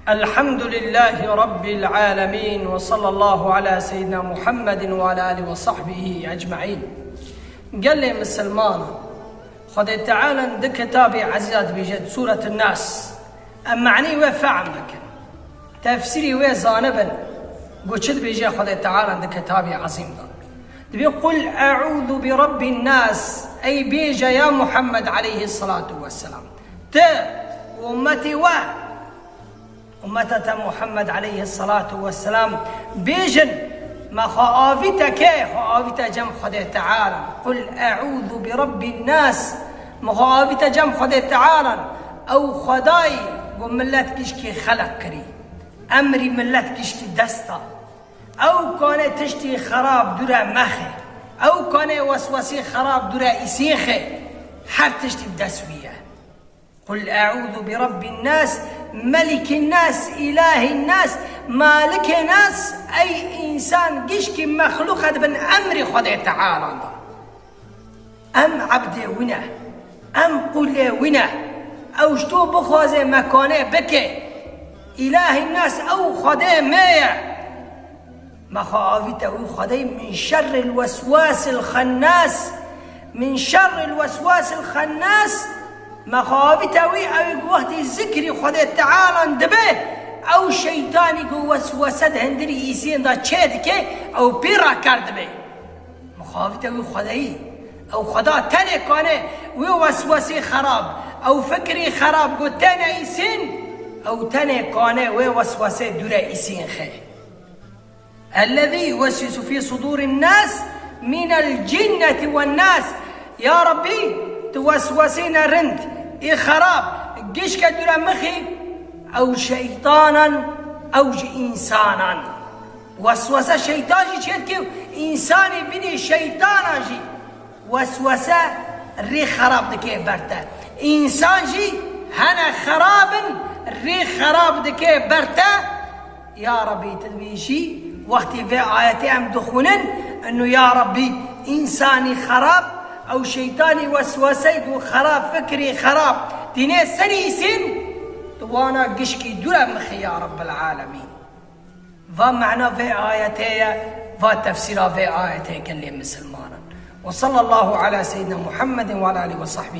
الحمد لله رب العالمين، وصلى الله على سيدنا محمد وعلى آله وصحبه أجمعين. قال لي مسلمان خذ تعالى عند كتابي عزيزات بجد سورة الناس معني وفعمك تفسيري وزانبا قلت بيجي خذ تعالى عند كتابي عظيم بيقول أعوذ برب الناس، أي بيجي يا محمد عليه الصلاة والسلام أمتي أمتة محمد عليه الصلاة والسلام بيجن ما خافتك جم خذ تعالى. قل أعوذ برب الناس مخافت جم خذ تعالى أو خداي وملت كشكي خلق كري أمري ملت كشكي دستا أو كان تشتي خراب درا مخي أو كان وسوسي خراب درا إسيخي حر تشتي بدسوية. قل أعوذ برب الناس ملك الناس إله الناس مالك الناس، أي إنسان قشكي مخلوق بن أمر خذ تعالى أم عبد ونا أم قل ونا أو شتو بخوزي مكانه بكي إله الناس أو خذ مايا مخافته خذي من شر الوسواس الخناس، من شر الوسواس الخناس مخافته أو وقت الذكر خذ تعالى دبه أو شيطان وسوسد هندري يسين دا تشيدك أو بيرا كرد به مخافته خذي أو خدا تاني كانه ووسوسي خراب أو فكري خراب قو تاني يسين أو تاني كانه ووسوسي دورا يسين خي الذي يوسوس في صدور الناس من الجنة والناس. يا ربي توسوسين رند خراب قش كدورا مخي أو شيطانا أو إنسانا وسوسة شيطان جي كيو إنساني بني شيطانا جي وسوسة ري خراب دكي برتا إنسان جي هنا خراب ري خراب دكي برتا. يا ربي تدويشي وقت في آياتي أم دخونن أنه يا ربي إنساني خراب أو شيطاني وسوسي خراب فكري خراب ديني سني سن وانا قشكي دولا مخي يا رب العالمين. فمعنى في آياتي فتفسير في آياتي كاللي مسلمانا. وصلى الله على سيدنا محمد وعلى آله وصحبه.